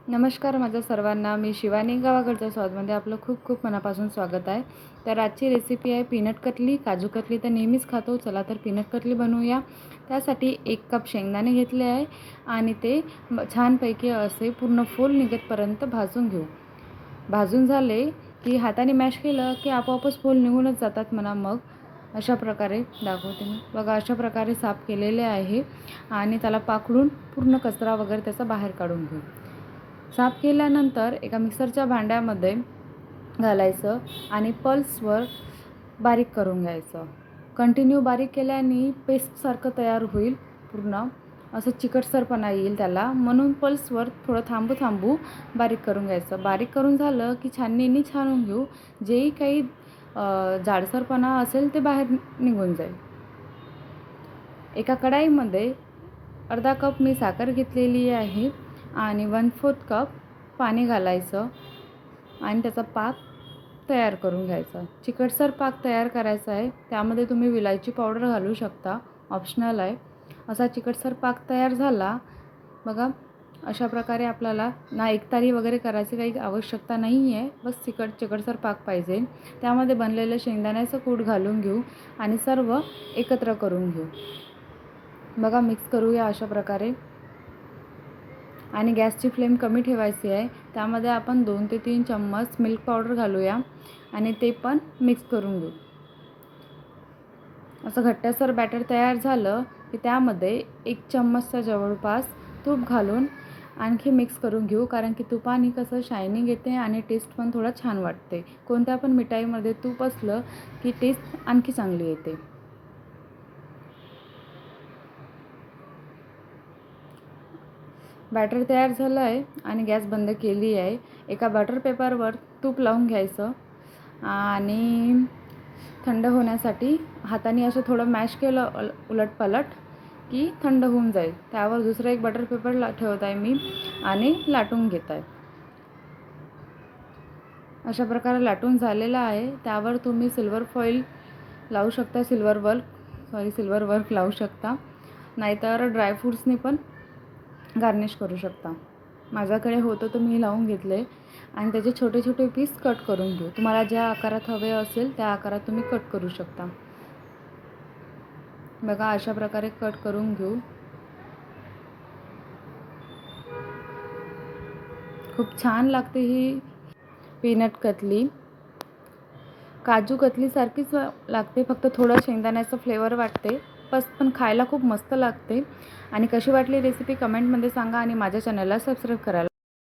नमस्कार माझ्या सर्वांना, मी शिवानी गावाकडच्या स्वादमध्ये आपलं खूप खूप मनापासून स्वागत आहे. तर आजची रेसिपी आहे पीनट कतली. काजू कतली तर नेहमीच खातो, चला तर पीनट कतली बनवूया. त्यासाठी 1 कप शेंगदाणे घेतले आहे आणि ते छानपैकी असे पूर्ण फूल निघेपर्यंत भाजून घेऊ. भाजून झाले की हाताने मॅश केलं की आपोआपच फूल निघूनच जातात म्हणा. मग अशा प्रकारे दाखवते मी. बघा अशा प्रकारे साफ केलेले आहे आणि त्याला पाकडून पूर्ण कचरा वगैरे त्याचा बाहेर काढून घेऊ. साफ केल्यानंतर एका मिक्सरच्या भांड्यामध्ये घालायचं आणि पल्सवर बारीक करून घ्यायचं. कंटिन्यू बारीक केल्याने पेस्टसारखं तयार होईल, पूर्ण असं चिकटसरपणा येईल त्याला, म्हणून पल्सवर थोडं थांबू बारीक करून घ्यायचं. बारीक करून झालं की छाननीने छानून घेऊ. जेही काही जाडसरपणा असेल ते बाहेर निघून जाईल. एका कढाईमध्ये अर्धा कप मी साखर घेतलेली आहे आणि 1/4 कप पाणी घालायचं आणि त्याचा पाक तयार करून घ्यायचा. चिकटसर पाक तयार करायचा आहे. त्यामध्ये तुम्ही विलायची पावडर घालू शकता, ऑप्शनल आहे. असा चिकटसर पाक तयार झाला बघा. अशा प्रकारे आपल्याला ना एकतारी वगैरे करायची काही आवश्यकता नाही आहे, बस चिकटसर पाक पाहिजे. त्यामध्ये बनलेलं शेंगदाण्याचं कूट घालून घेऊ आणि सर्व एकत्र करून घेऊ. बघा मिक्स करूया अशा प्रकारे आणि गॅसची फ्लेम कमी ठेवायची आहे. त्यामध्ये आपण 2 ते 3 चम्मच मिल्क पावडर घालूया आणि ते पण मिक्स करून घेऊ. असं घट्टसर बॅटर तयार झालं की त्यामध्ये 1 चम्मचच्या जवळपास तूप घालून आणखी मिक्स करून घेऊ, कारण की तुपाने कसं शायनिंग येते आणि टेस्ट पण थोडं छान वाटते. कोणत्या पण मिठाईमध्ये तूप असलं की टेस्ट आणखी चांगली येते. बॅटर तयार झालं आहे आणि गॅस बंद केली आहे. एका बटर पेपरवर तूप लावून घ्यायचं आणि थंड होण्यासाठी हाताने असं थोडं मॅश केलं उलटपालट की थंड होऊन जाईल. त्यावर दुसरं एक बटर पेपर ठेवत आहे मी आणि लाटून घेत आहे. अशा प्रकारे लाटून झालेला आहे. त्यावर तुम्ही सिल्वर फॉईल लावू शकता, सिल्वर वर्क लावू शकता, नाहीतर ड्रायफ्रूट्सनी पण गार्निश करू शकता. माझ्याकडे होतं तर मी लावून घेतले आणि त्याचे छोटे छोटे पीस कट करून घेऊ. तुम्हाला ज्या आकारात हवे असेल त्या आकारात तुम्ही कट करू शकता. बघा अशा प्रकारे कट करून घेऊ. खूप छान लागते ही पीनट कतली. काजू कतलीसारखीच लागते, फक्त थोडं शेंगदाण्याचं फ्लेवर वाटते बस, पण खायला खूप मस्त लागते. आणि कशी वाटली रेसिपी कमेंटमध्ये सांगा आणि माझ्या चॅनलला सबस्क्राईब करायला